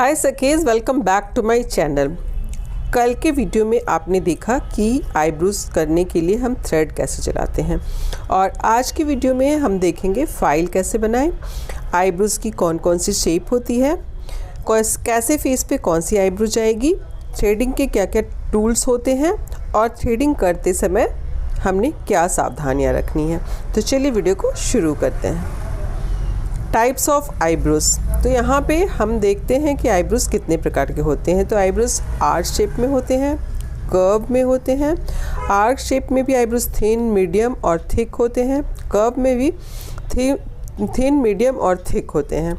हाय सखीज़, welcome back to my channel. कल के वीडियो में आपने देखा कि आईब्रोज करने के लिए हम थ्रेड कैसे चलाते हैं और आज की वीडियो में हम देखेंगे फाइल कैसे बनाएं, आईब्रोज की कौन कौन सी शेप होती है, कैसे फेस पे कौन सी आईब्रो जाएगी, थ्रेडिंग के क्या क्या टूल्स होते हैं और थ्रेडिंग करते समय हमने क्या सावधानियां रखनी है। तो चलिए वीडियो को शुरू करते हैं। Types of eyebrows. तो यहाँ पे हम देखते हैं कि आईब्रोज कितने प्रकार के होते हैं। तो आईब्रोज आर्क शेप में होते हैं, कर्व में होते हैं। आर्क शेप में भी आईब्रोज थिन, मीडियम और थिक होते हैं। कर्व में भी थिन, मीडियम और थिक होते हैं।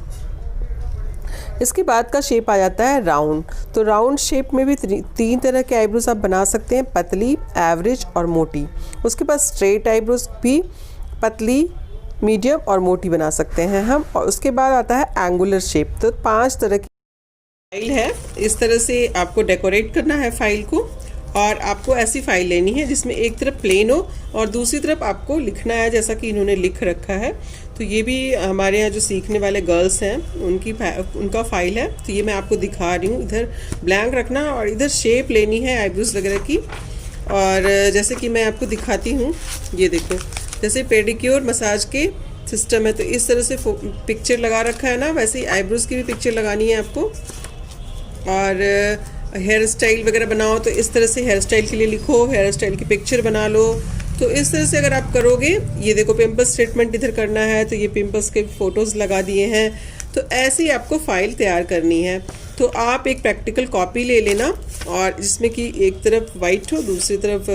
इसके बाद का शेप आ जाता है राउंड। तो राउंड शेप में भी तीन तरह के आईब्रोज आप बना सकते हैं, पतली, एवरेज और मोटी। उसके बाद स्ट्रेट आईब्रोज भी पतली, मीडियम और मोटी बना सकते हैं हम। और उसके बाद आता है एंगुलर शेप। तो 5 तरह की फाइल है। इस तरह से आपको डेकोरेट करना है फाइल को और आपको ऐसी फाइल लेनी है जिसमें एक तरफ प्लेन हो और दूसरी तरफ आपको लिखना है जैसा कि इन्होंने लिख रखा है। तो ये भी हमारे यहाँ जो सीखने वाले गर्ल्स हैं उनका फाइल है। तो ये मैं आपको दिखा रही हूँ। इधर ब्लैंक रखना और इधर शेप लेनी है आईब्रोज वगैरह की। और जैसे कि मैं आपको दिखाती हूँ, ये देखो, जैसे पेडिक्योर मसाज के सिस्टम है तो इस तरह से पिक्चर लगा रखा है ना, वैसे ही आईब्रोज की भी पिक्चर लगानी है आपको। और हेयर स्टाइल वगैरह बनाओ तो इस तरह से हेयर स्टाइल के लिए लिखो, हेयर स्टाइल की पिक्चर बना लो। तो इस तरह से अगर आप करोगे, ये देखो पिंपल्स ट्रीटमेंट इधर करना है तो ये पिंपल्स के फ़ोटोज़ लगा दिए हैं। तो ऐसे ही आपको फ़ाइल तैयार करनी है। तो आप एक प्रैक्टिकल कॉपी ले लेना और जिसमें कि एक तरफ वाइट हो, दूसरी तरफ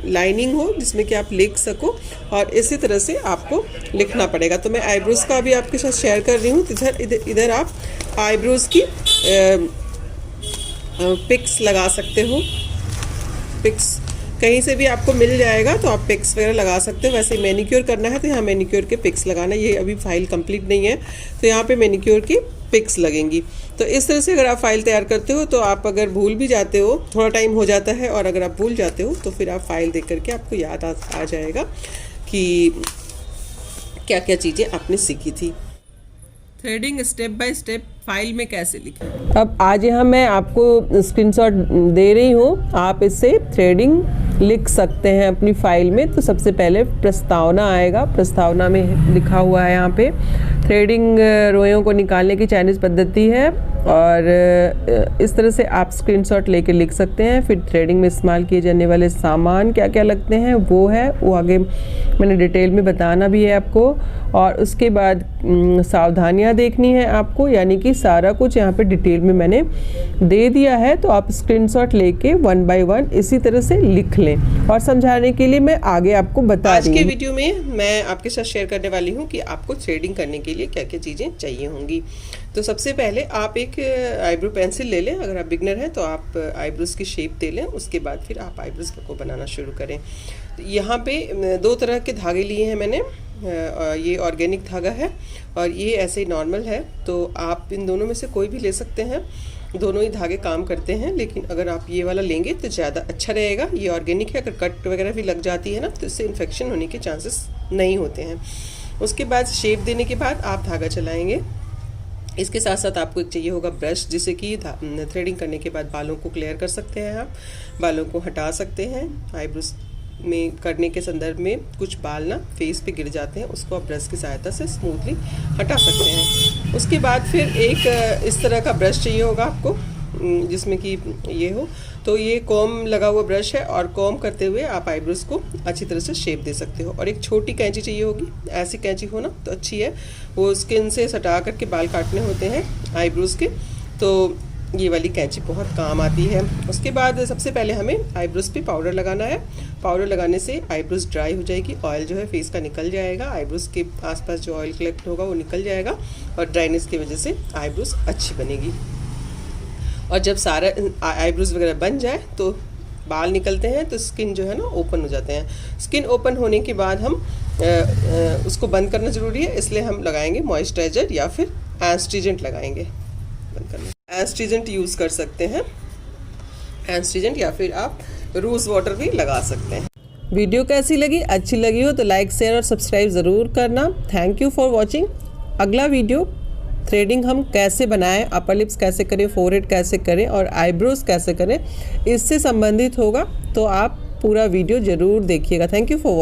लाइनिंग हो, जिसमें कि आप लिख सको। और इसी तरह से आपको लिखना पड़ेगा। तो मैं आईब्रोज़ का भी आपके साथ शेयर कर रही हूँ। इधर आप आईब्रोज़ की पिक्स लगा सकते हो। पिक्स कहीं से भी आपको मिल जाएगा तो आप पिक्स वगैरह लगा सकते हो। वैसे मैनिक्योर करना है तो यहाँ मैनिक्योर के पिक्स लगाना। ये अभी फाइल कंप्लीट नहीं है तो यहाँ पे मैनिक्योर की पिक्स लगेंगी। तो इस तरह से अगर आप फाइल तैयार करते हो तो आप अगर भूल भी जाते हो, थोड़ा टाइम हो जाता है, और अगर आप भूल जाते हो तो फिर आप फाइल देख करके आपको याद आ जाएगा कि क्या क्या चीज़ें आपने सीखी थी। Threading step by step file में कैसे लिखें। अब आज यहाँ मैं आपको स्क्रीनशॉट दे रही हूँ, आप इससे थ्रेडिंग लिख सकते हैं अपनी फाइल में। तो सबसे पहले प्रस्तावना आएगा। प्रस्तावना में लिखा हुआ है यहाँ पे थ्रेडिंग रोयों को निकालने की चाइनीज़ पद्धति है। और इस तरह से आप स्क्रीनशॉट लेके लिख सकते हैं। फिर थ्रेडिंग में इस्तेमाल किए जाने वाले सामान क्या क्या लगते हैं वो आगे मैंने डिटेल में बताना भी है आपको। और उसके बाद सावधानियाँ देखनी है आपको, यानी कि सारा कुछ यहाँ पे डिटेल में मैंने दे दिया है। तो आप स्क्रीनशॉट लेके 1 बाय 1 इसी तरह से लिख लें। और समझाने के लिए मैं आगे आपको बता रही हूँ। आज के वीडियो में मैं आपके साथ शेयर करने वाली हूँ कि आपको थ्रेडिंग करने के लिए क्या क्या चीज़ें चाहिए होंगी। तो सबसे पहले आप एक आईब्रो पेंसिल ले लें। अगर आप बिगनर हैं तो आप आईब्रोज की शेप दे लें। उसके बाद फिर आप आईब्रोज को बनाना शुरू करें। तो यहाँ पे 2 तरह के धागे लिए हैं मैंने। ये ऑर्गेनिक धागा है और ये ऐसे ही नॉर्मल है। तो आप इन दोनों में से कोई भी ले सकते हैं, दोनों ही धागे काम करते हैं। लेकिन अगर आप ये वाला लेंगे तो ज़्यादा अच्छा रहेगा। ये ऑर्गेनिक है, अगर कट वगैरह भी लग जाती है ना तो इससे इन्फेक्शन होने के चांसेस नहीं होते हैं। उसके बाद शेप देने के बाद आप धागा चलाएँगे। इसके साथ साथ आपको चाहिए होगा ब्रश, जिससे कि थ्रेडिंग करने के बाद बालों को क्लियर कर सकते हैं। आप बालों को हटा सकते हैं। आईब्रोज में करने के संदर्भ में कुछ बाल ना फेस पे गिर जाते हैं, उसको आप ब्रश की सहायता से स्मूथली हटा सकते हैं। उसके बाद फिर एक इस तरह का ब्रश चाहिए होगा आपको, जिसमें कि ये हो। तो ये कॉम लगा हुआ ब्रश है और कॉम करते हुए आप आईब्रोज को अच्छी तरह से शेप दे सकते हो। और एक छोटी कैंची चाहिए होगी, ऐसी कैंची हो ना तो अच्छी है, वो स्किन से सटा करके बाल काटने होते हैं आईब्रोज के। तो ये वाली कैंची बहुत काम आती है। उसके बाद सबसे पहले हमें आईब्रोज पे पाउडर लगाना है। पाउडर लगाने से आईब्रोज ड्राई हो जाएगी, ऑयल जो है फेस का निकल जाएगा, आईब्रोज के आसपास जो ऑयल कलेक्ट होगा वो निकल जाएगा और ड्राइनेस की वजह से आईब्रोज अच्छी बनेगी। और जब सारा आईब्रोज वगैरह बन जाए तो बाल निकलते हैं तो स्किन जो है ना ओपन हो जाते हैं। स्किन ओपन होने के बाद हम उसको बंद करना ज़रूरी है, इसलिए हम लगाएंगे मॉइस्चराइजर या फिर एस्ट्रीजेंट लगाएंगे। बंद करना एस्ट्रीजेंट यूज़ कर सकते हैं, एस्ट्रीजेंट, या फिर आप रोज़ वाटर भी लगा सकते हैं। वीडियो कैसी लगी? अच्छी लगी हो तो लाइक, शेयर और सब्सक्राइब ज़रूर करना। Thank you for watching. अगला वीडियो थ्रेडिंग हम कैसे बनाएं, अपर लिप्स कैसे करें, फोरहेड कैसे करें और आईब्रोज कैसे करें, इससे संबंधित होगा। तो आप पूरा वीडियो ज़रूर देखिएगा। Thank you for watching.